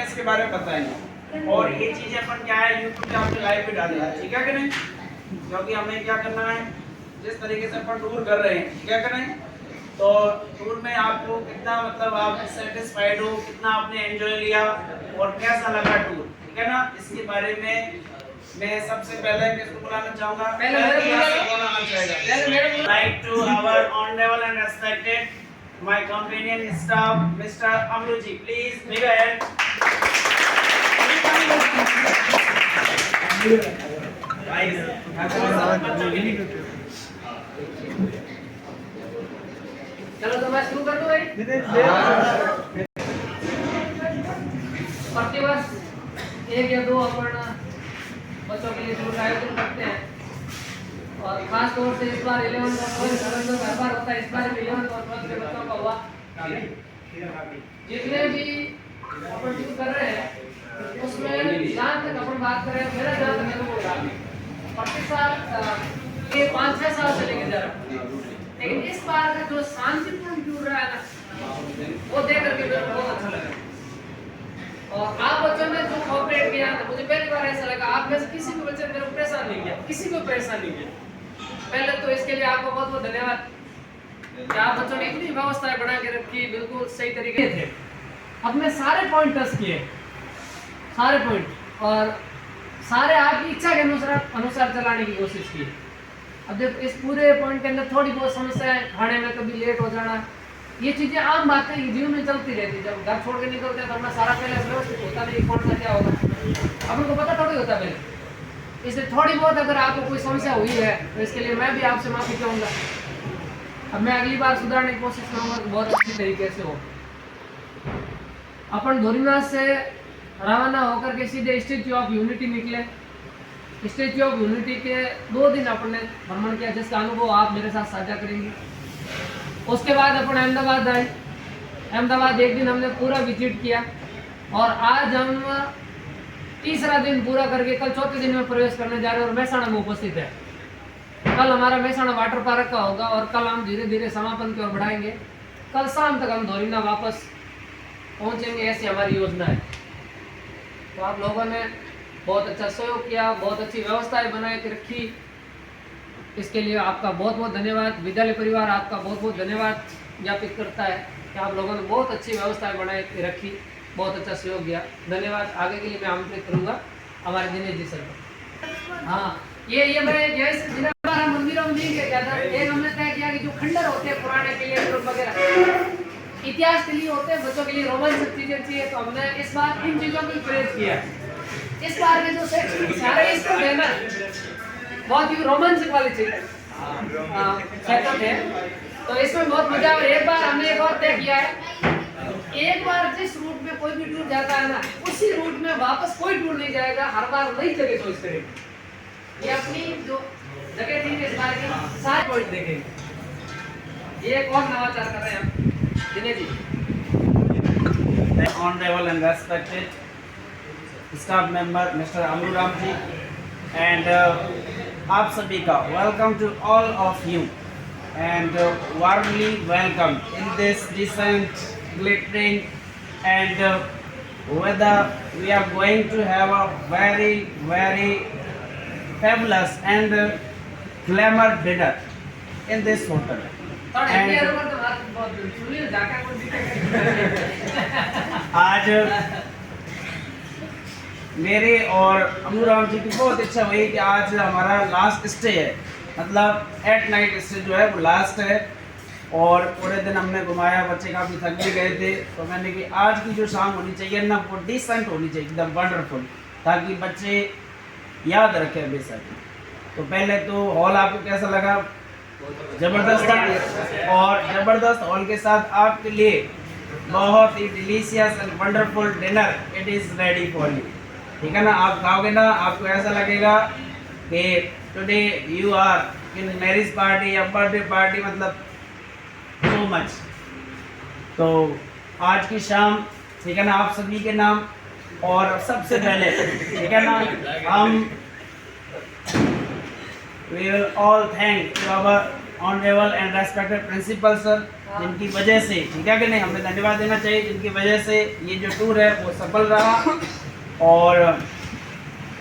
Experience के बारे में बताएंगे। और ये चीजें अपन क्या है यूट्यूब पे आपके लाइव पे डालेंगे, ठीक है कि नहीं? क्योंकि हमें क्या करना है, जिस तरीके से अपन टूर कर रहे हैं, क्या करें तो टूर में आपको कितना मतलब आप सेटिस्फाइड हो, कितना आपने एंजॉय लिया और कैसा लगा टूर, ठीक है ना? इसके बारे में मैं सबसे पहले किसको बुलाना चाहूंगा? Like to our honourable and respected my companion staff mister Amru ji, please big hand. चलो तो मैं शुरू कर दूं भाई। प्रतिवर्ष 1 या 2 अपन बच्चों के लिए टूर का आयोजन करते हैं और खास तौर से इस बार 11 और 12 का हर बार होता है, इस बार 11 और 12 के बच्चों का हुआ। जितने भी अपन टूर कर रहे हैं उसमें जहाँ तक अपन बात करें, मेरा जहाँ तक मेरे को लगा प्रति साल ये 5-6 साल से लेके जा रहा हूँ, लेकिन इस बार का जो शांतिपूर्ण टूर रहा है ना, वो देख करके मेरे को बहुत अच्छा लगा। और आप बच्चों ने जो कोऑपरेट किया ना, मुझे पहली बार ऐसा लगा आप में से किसी भी बच्चे ने मेरे को परेशान नहीं किया, किसी को परेशान नहीं किया। पहले तो इसके लिए आपको बहुत बहुत धन्यवाद कि आप बच्चों ने इतनी व्यवस्थाएं बना के रखी, बिल्कुल सही तरीके थे। अपने सारे पॉइंट टच किए, सारे पॉइंट, और सारे आपकी इच्छा के अनुसार चलाने की कोशिश की। अब देखो इस पूरे पॉइंट के अंदर थोड़ी बहुत समस्याएं, खाने में कभी लेट हो जाना, ये चीजें आम बातें जीवन में चलती रहती। जब घर छोड़ के निकलते हैं तो अपना सारा पहले व्यवस्थित होता नहीं, कौन सा क्या होगा अपन को पता थोड़ी होता पहले। इसलिए थोड़ी बहुत अगर आपको कोई समस्या हुई है तो इसके लिए मैं भी आपसे माफी चाहूँगा। अब मैं अगली बार सुधारने की कोशिश करूँगा कि बहुत अच्छी तरीके से हो। अपन धोरीनाथ से रवाना होकर के सीधे स्टैच्यू ऑफ यूनिटी निकले। स्टैच्यू ऑफ यूनिटी के 2 दिन अपन ने भ्रमण किया, जिसका अनुभव आप मेरे साथ साझा करेंगे। उसके बाद अपन अहमदाबाद आए। अहमदाबाद 1 दिन हमने पूरा विजिट किया और आज हम 3रा दिन पूरा करके कल 4थे दिन में प्रवेश करने जा रहे हैं और महसाणा में उपस्थित है। कल हमारा महसाणा वाटर पार्क का होगा और कल हम धीरे धीरे समापन की ओर बढ़ाएंगे। कल शाम तक हम धोरीनाथ वापस पहुंचेंगे, ऐसी हमारी योजना है। तो आप लोगों ने बहुत अच्छा सहयोग किया, बहुत अच्छी व्यवस्थाएं बनाए के रखी, इसके लिए आपका बहुत बहुत धन्यवाद। विद्यालय परिवार आपका बहुत बहुत धन्यवाद ज्ञापित करता है कि आप लोगों ने बहुत अच्छी व्यवस्थाएं बनाए के रखी, बहुत अच्छा सहयोग दिया। धन्यवाद। आगे के लिए मैं आमंत्रित करूंगा हमारे दिनेश जी सर को। हाँ, ये मैं जैसे जिन बार हम मंदिरों में नहीं गया था, एक हमने तय किया कि जो खंडर होते हैं पुराने के लिए वगैरह इतिहास के लिए होते हैं, बच्चों के लिए रोमांचक चीजें चाहिए, तो हमने इस बार इन चीजों को प्रेरित किया। इस बार के जो सारे स्कूल है ना, बहुत ही रोमांचक वाली चीज सेटअप है, तो इसमें बहुत मजा। और एक बार हमने एक और तय किया है, एक बार जिस रूट में कोई भी टूर जाता है ना, उसी रूट में वापस कोई टूर नहीं जाएगा, हर बार नई जगह चॉइस करेंगे। ये अपनी जो जगह थी इस बार की सारे पॉइंट देखेंगे। ये एक और नवाचार कर रहे हैं हम Dinesh ji. Honorable and respected staff member Mr. Amru Ram ji and आप सभी का welcome to all of you and warmly welcome in this decent, glittering and weather. We are going to have a very fabulous and glamour dinner in this hotel. आज मेरे और अमूराम जी की बहुत इच्छा हुई कि आज हमारा लास्ट स्टे है, मतलब एट नाइट स्टे जो है वो लास्ट है। और पूरे दिन हमने घुमाया, बच्चे काफ़ी थक भी गए थे, तो मैंने कि आज की जो शाम होनी चाहिए ना वो डिसेंट होनी चाहिए, एकदम वंडरफुल, ताकि बच्चे याद रखें बेशक। तो पहले तो हॉल आपको कैसा लगा? जबरदस्त था, और जबरदस्त हॉल के साथ आपके लिए बहुत ही delicious and wonderful dinner it is ready for you, ठीक है ना? आप खाओगे ना, आपको ऐसा लगेगा कि today you are in marriage party या बर्थडे पार्टी, मतलब सो मच। तो आज की शाम, ठीक है ना, आप सभी के नाम और सबसे पहले, ठीक है ना, हम we will all thank to our honourable and respected principal sir, जिनकी वजह से, ठीक है कि नहीं, हमें धन्यवाद देना चाहिए, जिनकी वजह से ये जो टूर है वो सफल रहा। और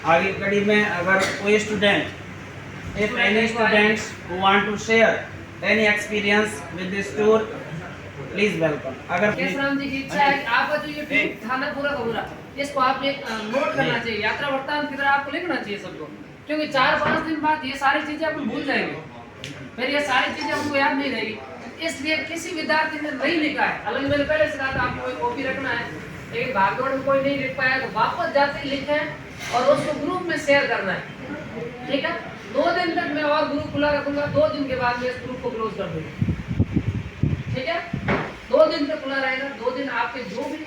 आगे कड़ी में अगर कोई student, if any students who want to share any experience with this tour, please welcome। अगर केशवराम जी की इच्छा है कि आपका जो ये टूर था ना पूरा का पूरा, इसको आप एक नोट करना चाहिए, यात्रा वृत्तांत की तरह आपको लिखना चाहिए सबको, क्योंकि 4-5 दिन बाद ये सारी चीजें अपन भूल जाएंगे, फिर ये सारी चीजें हमको याद नहीं रहेगी। इसलिए किसी विद्यार्थी ने नहीं लिखा है, हालांकि मैंने पहले से कहा था आपको एक कॉपी रखना है, लेकिन भागदौड़ में कोई नहीं लिख पाया तो वापस जाते ही लिखें और उसको ग्रुप में शेयर करना है, ठीक है। 2 दिन तक मैं और ग्रुप खुला रखूंगा, 2 दिन के बाद मैं इस ग्रुप को क्लोज कर दूंगा, ठीक है। 2 दिन तक खुला रहेगा, 2 दिन आपके जो भी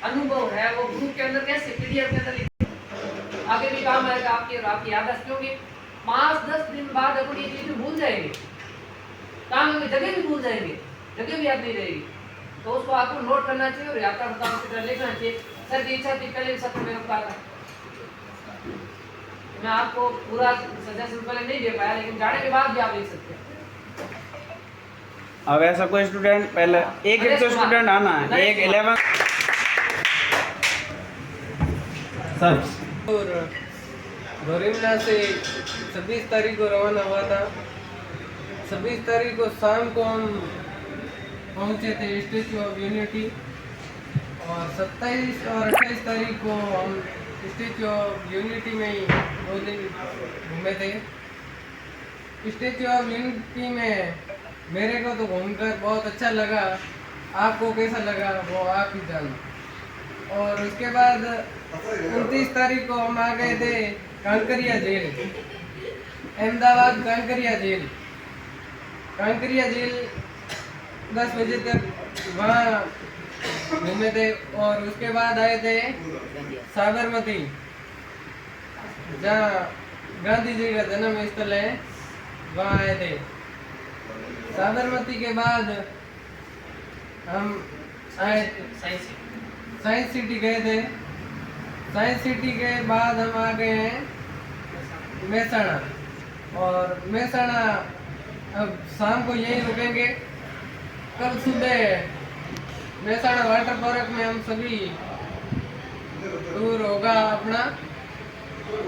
अनुभव है वो ग्रुप के अंदर कैसे पीडीएफ के अंदर लिख, आगे भी काम आएगा आपकी और आपकी याददाश्त, क्योंकि 5-10 दिन बाद अपन ये चीजें भूल जाएंगे, काम में जगह भी भूल जाएंगे, जगह भी याद नहीं रहेगी, तो उसको आपको नोट करना चाहिए और यात्रा बताओ की तरह लिखना चाहिए। सर की इच्छा थी पहले सत्र में रखा था, मैं आपको पूरा सजेशन पहले नहीं दे पाया, लेकिन जाने के बाद भी आप लिख सकते हैं। अब ऐसा कोई स्टूडेंट, पहले एक तो स्टूडेंट आना है, एक 11 सर और धोरीमला से 26 तारीख को रवाना हुआ था। 26 तारीख को शाम को हम पहुंचे थे स्टैचू ऑफ यूनिटी, और 27 और 28 तारीख को हम स्टैचू ऑफ यूनिटी में ही 2 दिन घूमे थे। स्टैचू ऑफ यूनिटी में मेरे को तो घूमकर बहुत अच्छा लगा, आपको कैसा लगा वो आप ही जानो। और उसके बाद 29 तारीख को हम आ गए थे Kankaria jail, Ahmedabad Kankaria jail. Kankaria jail 10 बजे तक वहाँ घूमे थे, और उसके बाद आए थे साबरमती, जहाँ गांधी जी का जन्म स्थल है, वहाँ आए थे। साबरमती के बाद हम आए साइंस सिटी गए थे। साइंस सिटी के बाद हम आ गए हैं मेहसाणा, और मेहसाणा अब शाम को यहीं रुकेंगे। कल सुबह मेहसाणा वाटर पार्क में हम सभी टूर होगा अपना।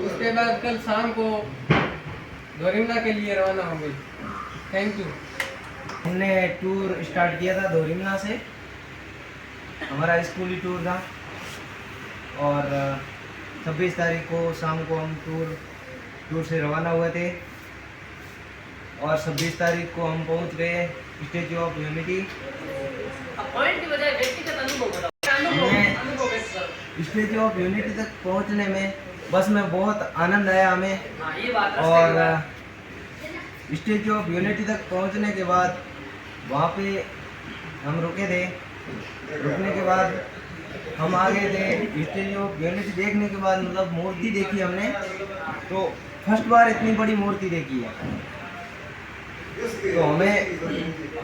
उसके बाद कल शाम को धोरीमला के लिए रवाना होंगे। Thank you. हमने टूर स्टार्ट किया था धोरीमला से, हमारा स्कूली टूर था, और 26 तारीख को शाम को हम टूर से रवाना हुए थे, और 26 तारीख को हम पहुंच गए स्टैचू ऑफ यूनिटी। पॉइंट की बजाय व्यक्तिगत अनुभव बताओ, अनुभव कैसा सर? स्टैचू ऑफ यूनिटी तक पहुंचने में बस में बहुत आनंद आया हमें। हाँ, ये बात है। और स्टैचू ऑफ यूनिटी तक पहुंचने के बाद वहाँ पे हम रुके थे। रुकने के बाद हम आ गए थे स्टैचू ऑफ यूनिटी। देखने के बाद मतलब मूर्ति देखी हमने, तो फर्स्ट बार इतनी बड़ी मूर्ति देखी है। तो हमें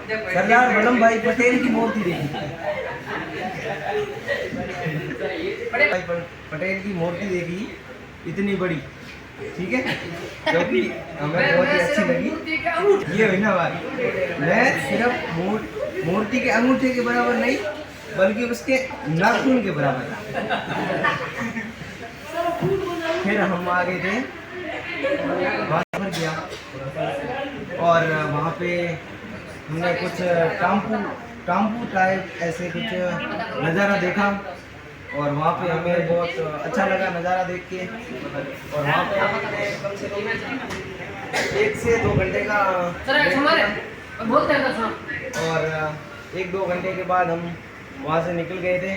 सरदार वल्लभ भाई पटेल की मूर्ति देखी थी। भाई पटेल की मूर्ति देखी इतनी बड़ी, ठीक है, क्योंकि हमें बहुत ही अच्छी लगी। ये हुई ना बात, मैं सिर्फ मूर्ति के अंगूठे के बराबर नहीं, बल्कि उसके नाखून के बराबर था। फिर हम आ गए थे वहाँ पर गया, और वहाँ पे हमने कुछ टाम्पू टाइप ऐसे कुछ नज़ारा देखा, और वहाँ पे हमें बहुत अच्छा लगा नज़ारा देख के। और वहाँ पे हमने कम से कम 1 से 2 घंटे का, और 1-2 घंटे के बाद हम वहाँ से निकल गए थे।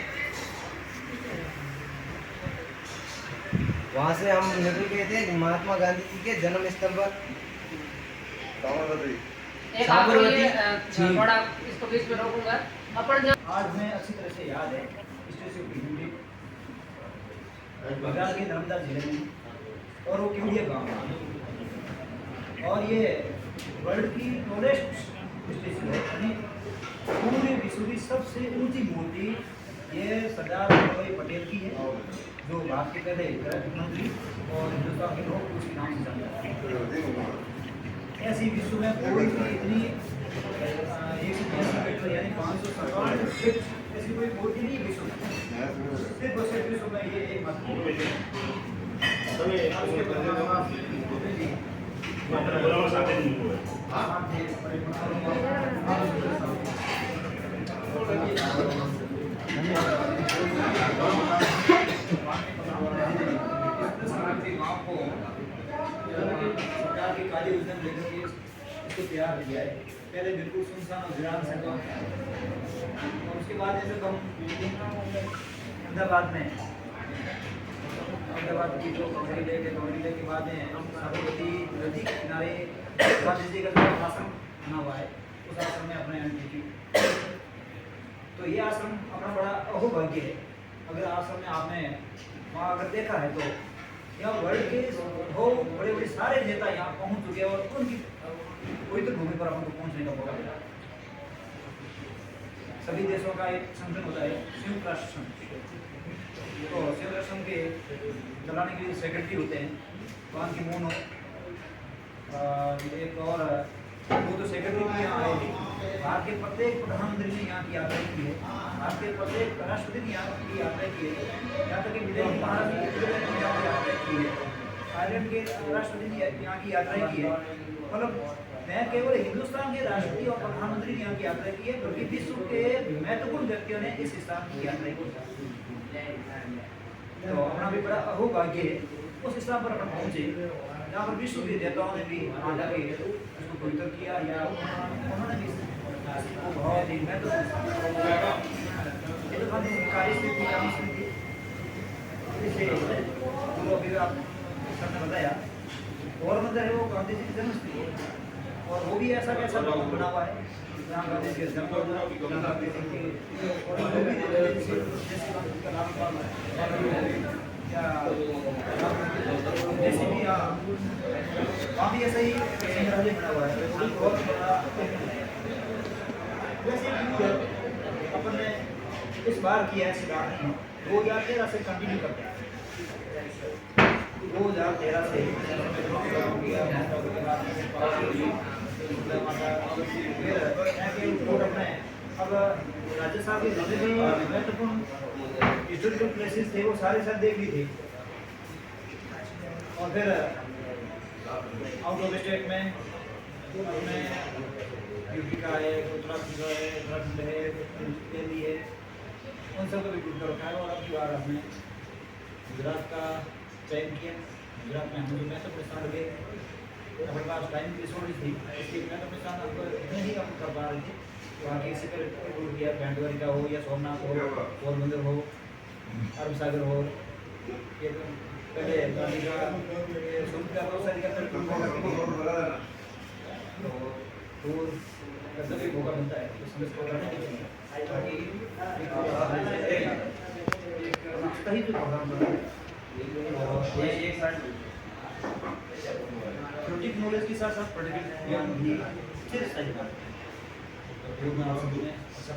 वहाँ से हम निकल गए थे महात्मा गांधी जी के जन्म स्थल पर साबरमती। थोड़ा इसको बीच में रोकूंगा। अपन आज मैं अच्छी तरह से याद है स्टैचू ऑफ यूनिटी बंगाल के नर्मदा जिले में, और वो केवड़िया गाँव है, और ये वर्ल्ड की टॉलेस्ट स्टैचू है। यानी पूरे विश्व की सबसे ऊंची मूर्ति ये सरदार वल्लभ भाई पटेल की है, जो भारत के पहले गृह मंत्री और हिंदुस्तान के लोग उसके नाम से जानते हैं। ऐसी विश्व में कोई भी इतनी 182 मीटर यानी 557 फीट ऐसी कोई मूर्ति नहीं विश्व में, सिर्फ और सिर्फ विश्व में ये एकमात्र मूर्ति है। उसके बाद सरकार की काली उद्यम लेकर के इसको तैयार किया है। पहले बिल्कुल सुनसान और वीरान सा था, और उसके बाद जैसे हम अहमदाबाद की जो कमरीले के बाद में साबरमती नदी के किनारे गांधी जी का जो आश्रम बना हुआ है, उस आश्रम में अपने एंट्री की। तो ये आश्रम अपना बड़ा अहोभाग्य है। अगर आश्रम में आपने वहाँ अगर देखा है तो यहाँ वर्ल्ड के बहुत बड़े बड़े सारे नेता यहाँ पहुँच चुके हैं और उनकी पवित्र भूमि पर हमको पहुँचने का मौका मिला। सभी देशों का एक संगठन होता है संयुक्त राष्ट्र संघ, तो संयुक्त राष्ट्र संघ के चलाने के लिए सेक्रेटरी होते हैं बान की मून हो, एक और वो तो सेक्रेटरी भी यहाँ आए थे। भारत के प्रत्येक प्रधानमंत्री ने यहाँ की यात्रा की है, भारत के प्रत्येक राष्ट्रपति ने यहाँ की यात्रा की है, यहाँ तक कि विदेश महाराज ने यहाँ की यात्रा की है, आयरलैंड के राष्ट्रपति ने यहाँ की यात्रा की है। मतलब मैं केवल हिंदुस्तान के राष्ट्रपति और प्रधानमंत्री ने यहाँ की यात्रा की है, बल्कि विश्व के महत्वपूर्ण व्यक्तियों ने इस स्थान की यात्रा की है। तो अपना भी बड़ा अहोभाग्य है उस स्थान पर अपन पहुँचे जहाँ पर विश्व के नेताओं ने भी आ जाके उसको पवित्र किया, या उन्होंने भी बहुत ही महत्वपूर्ण कार्य से आपने बताया पोरबंदर है वो गांधी जी की जन्मस्थली है, और वो भी ऐसा कैसा बना हुआ है जहाँ गांधी जी के जन्म जैसे भी वहाँ भी ऐसा ही संग्रहालय बना हुआ है। बहुत बड़ा वैसे अपन ने इस बार किया है सिद्धार्थ में 2013 से कंटिन्यू करते हैं। 2013 से अब राजस्थान के जितने भी महत्वपूर्ण हिस्टोरिकल प्लेसेस थे वो सारे देख ली थे, और फिर आउट ऑफ स्टेट में अपने यूपी का है, उत्तराखंड का है, उत्तराखंड है, दिल्ली है, उन सबको भी टूट कर रखा है। और अब की बार हमने गुजरात का चयन किया। गुजरात में हम जो महत्वपूर्ण स्थान गए, हमारे पास टाइम की शॉर्टेज थी, इसलिए महत्वपूर्ण स्थान हमको इतने ही हम कर पा रहे थे। वहाँ की इसी पर टूर किया, बैंडवारी का हो या सोमनाथ हो, पोरबंदर हो, अरब सागर हो, पहले गांधी का सूर्य का बहुत सारी टूर करने का मौका मिलता है, उसमें करने के लिए ही तो प्रोग्राम बना है। थ्योरेटिक नॉलेज के साथ साथ प्रैक्टिकल ज्ञान भी अच्छे से चाहिए। अच्छा